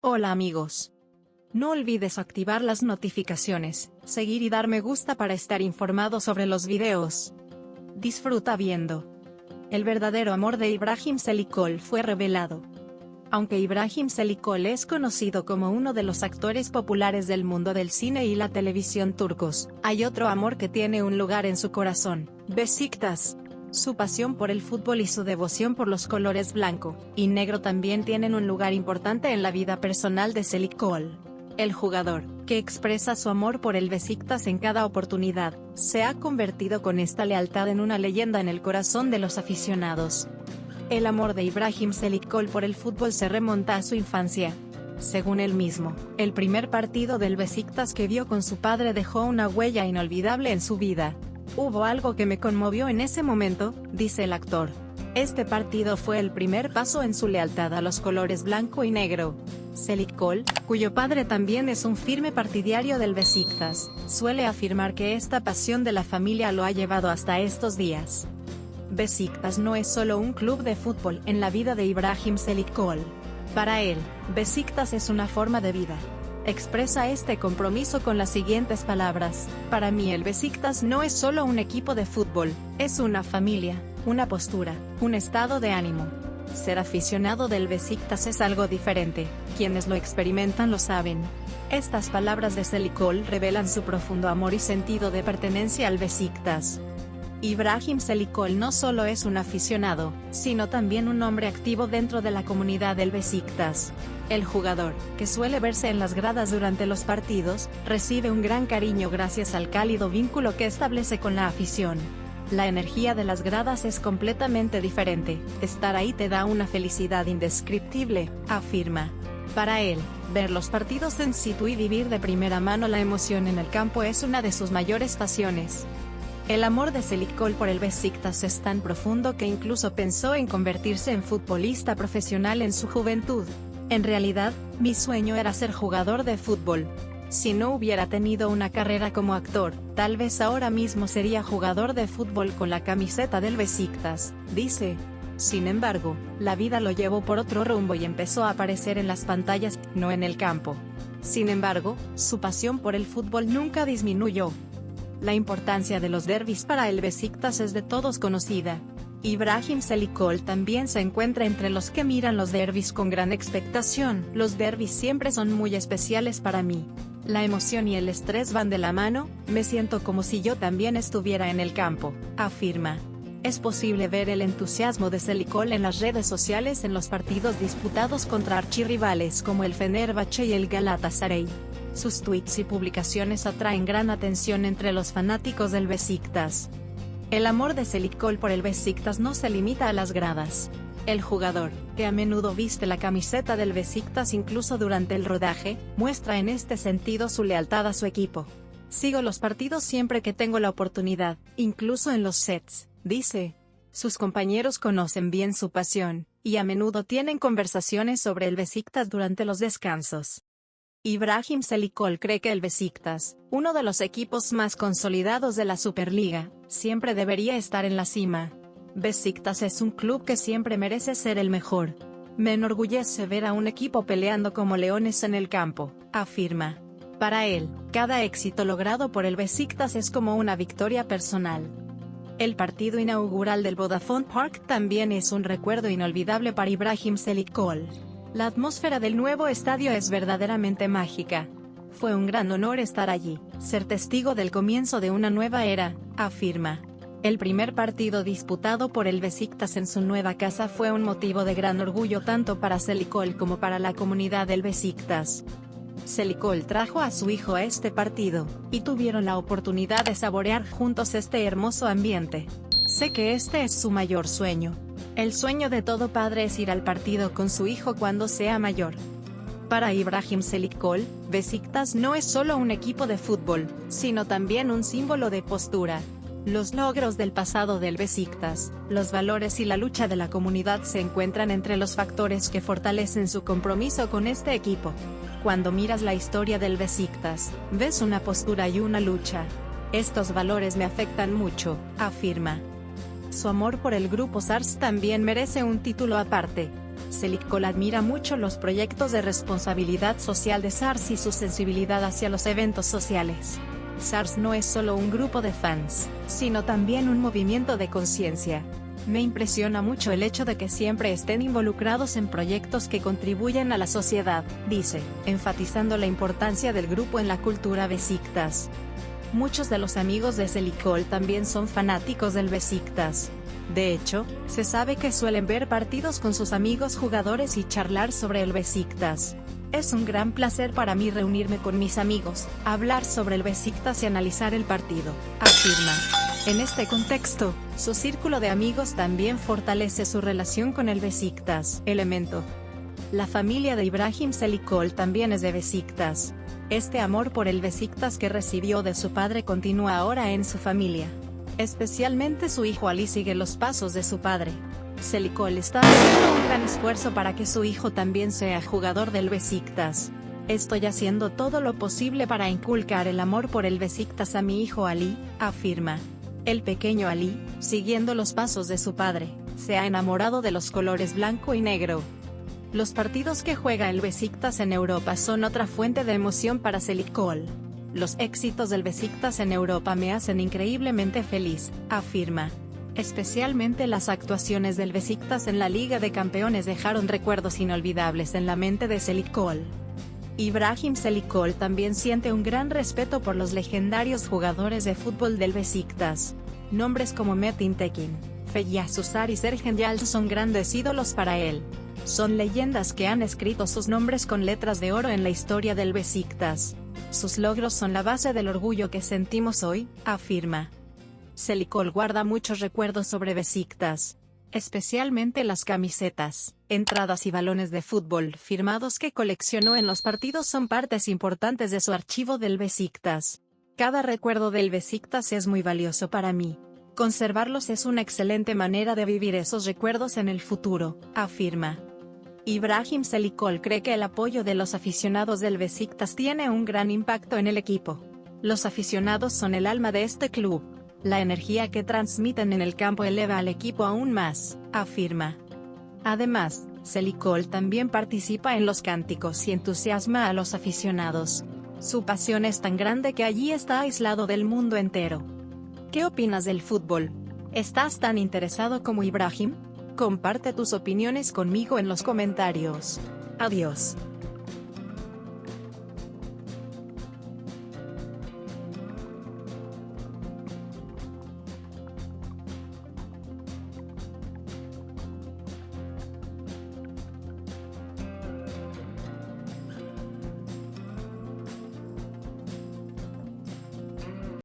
Hola amigos. No olvides activar las notificaciones, seguir y dar me gusta para estar informado sobre los videos. Disfruta viendo. El verdadero amor de Ibrahim Çelikol fue revelado. Aunque Ibrahim Çelikol es conocido como uno de los actores populares del mundo del cine y la televisión turcos, hay otro amor que tiene un lugar en su corazón: Beşiktaş. Su pasión por el fútbol y su devoción por los colores blanco y negro también tienen un lugar importante en la vida personal de Çelikol. El jugador, que expresa su amor por el Beşiktaş en cada oportunidad, se ha convertido con esta lealtad en una leyenda en el corazón de los aficionados. El amor de Ibrahim Çelikol por el fútbol se remonta a su infancia. Según él mismo, el primer partido del Beşiktaş que vio con su padre dejó una huella inolvidable en su vida. Hubo algo que me conmovió en ese momento, dice el actor. Este partido fue el primer paso en su lealtad a los colores blanco y negro. Çelikol, cuyo padre también es un firme partidario del Beşiktaş, suele afirmar que esta pasión de la familia lo ha llevado hasta estos días. Beşiktaş no es solo un club de fútbol en la vida de Ibrahim Çelikol. Para él, Beşiktaş es una forma de vida. Expresa este compromiso con las siguientes palabras: para mí el Beşiktaş no es solo un equipo de fútbol, es una familia, una postura, un estado de ánimo. Ser aficionado del Beşiktaş es algo diferente, quienes lo experimentan lo saben. Estas palabras de Çelikol revelan su profundo amor y sentido de pertenencia al Beşiktaş. Ibrahim Çelikol no solo es un aficionado, sino también un hombre activo dentro de la comunidad del Beşiktaş. El jugador, que suele verse en las gradas durante los partidos, recibe un gran cariño gracias al cálido vínculo que establece con la afición. La energía de las gradas es completamente diferente, estar ahí te da una felicidad indescriptible, afirma. Para él, ver los partidos en situ y vivir de primera mano la emoción en el campo es una de sus mayores pasiones. El amor de Çelikol por el Beşiktaş es tan profundo que incluso pensó en convertirse en futbolista profesional en su juventud. En realidad, mi sueño era ser jugador de fútbol. Si no hubiera tenido una carrera como actor, tal vez ahora mismo sería jugador de fútbol con la camiseta del Beşiktaş, dice. Sin embargo, la vida lo llevó por otro rumbo y empezó a aparecer en las pantallas, no en el campo. Sin embargo, su pasión por el fútbol nunca disminuyó. La importancia de los derbis para el Beşiktaş es de todos conocida. Ibrahim Çelikol también se encuentra entre los que miran los derbis con gran expectación. Los derbis siempre son muy especiales para mí. La emoción y el estrés van de la mano, me siento como si yo también estuviera en el campo, afirma. Es posible ver el entusiasmo de Çelikol en las redes sociales en los partidos disputados contra archirrivales como el Fenerbahçe y el Galatasaray. Sus tweets y publicaciones atraen gran atención entre los fanáticos del Beşiktaş. El amor de Çelikol por el Beşiktaş no se limita a las gradas. El jugador, que a menudo viste la camiseta del Beşiktaş incluso durante el rodaje, muestra en este sentido su lealtad a su equipo. Sigo los partidos siempre que tengo la oportunidad, incluso en los sets, dice. Sus compañeros conocen bien su pasión, y a menudo tienen conversaciones sobre el Beşiktaş durante los descansos. Ibrahim Çelikol cree que el Beşiktaş, uno de los equipos más consolidados de la Superliga, siempre debería estar en la cima. Beşiktaş es un club que siempre merece ser el mejor. Me enorgullece ver a un equipo peleando como leones en el campo, afirma. Para él, cada éxito logrado por el Beşiktaş es como una victoria personal. El partido inaugural del Vodafone Park también es un recuerdo inolvidable para Ibrahim Çelikol. La atmósfera del nuevo estadio es verdaderamente mágica. Fue un gran honor estar allí, ser testigo del comienzo de una nueva era, afirma. El primer partido disputado por el Beşiktaş en su nueva casa fue un motivo de gran orgullo tanto para Çelikol como para la comunidad del Beşiktaş. Çelikol trajo a su hijo a este partido, y tuvieron la oportunidad de saborear juntos este hermoso ambiente. Sé que este es su mayor sueño. El sueño de todo padre es ir al partido con su hijo cuando sea mayor. Para Ibrahim Çelikol, Beşiktaş no es solo un equipo de fútbol, sino también un símbolo de postura. Los logros del pasado del Beşiktaş, los valores y la lucha de la comunidad se encuentran entre los factores que fortalecen su compromiso con este equipo. Cuando miras la historia del Beşiktaş, ves una postura y una lucha. Estos valores me afectan mucho, afirma. Su amor por el grupo SARS también merece un título aparte. Selikol admira mucho los proyectos de responsabilidad social de SARS y su sensibilidad hacia los eventos sociales. SARS no es solo un grupo de fans, sino también un movimiento de conciencia. Me impresiona mucho el hecho de que siempre estén involucrados en proyectos que contribuyen a la sociedad, dice, enfatizando la importancia del grupo en la cultura Besiktas. Muchos de los amigos de Selikol también son fanáticos del Besiktas. De hecho, se sabe que suelen ver partidos con sus amigos jugadores y charlar sobre el Besiktas. Es un gran placer para mí reunirme con mis amigos, hablar sobre el Besiktas y analizar el partido, afirma. En este contexto, su círculo de amigos también fortalece su relación con el Besiktas. Elemento. La familia de Ibrahim Selikol también es de Besiktas. Este amor por el Besiktas que recibió de su padre continúa ahora en su familia. Especialmente su hijo Ali sigue los pasos de su padre. Selikol está haciendo un gran esfuerzo para que su hijo también sea jugador del Besiktas. Estoy haciendo todo lo posible para inculcar el amor por el Besiktas a mi hijo Ali, afirma. El pequeño Ali, siguiendo los pasos de su padre, se ha enamorado de los colores blanco y negro. Los partidos que juega el Besiktas en Europa son otra fuente de emoción para Selikol. Los éxitos del Besiktas en Europa me hacen increíblemente feliz, afirma. Especialmente las actuaciones del Besiktas en la Liga de Campeones dejaron recuerdos inolvidables en la mente de Selikol. Ibrahim Selikol también siente un gran respeto por los legendarios jugadores de fútbol del Besiktas. Nombres como Metin Tekin, Feyyaz Susar y Sergen Yalçın son grandes ídolos para él. Son leyendas que han escrito sus nombres con letras de oro en la historia del Besiktas. Sus logros son la base del orgullo que sentimos hoy, afirma. Selikol guarda muchos recuerdos sobre Besiktas, especialmente las camisetas, entradas y balones de fútbol firmados que coleccionó en los partidos son partes importantes de su archivo del Besiktas. Cada recuerdo del Besiktas es muy valioso para mí. Conservarlos es una excelente manera de vivir esos recuerdos en el futuro, afirma. Ibrahim Selikol cree que el apoyo de los aficionados del Besiktas tiene un gran impacto en el equipo. Los aficionados son el alma de este club. La energía que transmiten en el campo eleva al equipo aún más, afirma. Además, Selikol también participa en los cánticos y entusiasma a los aficionados. Su pasión es tan grande que allí está aislado del mundo entero. ¿Qué opinas del fútbol? ¿Estás tan interesado como Ibrahim? Comparte tus opiniones conmigo en los comentarios. Adiós.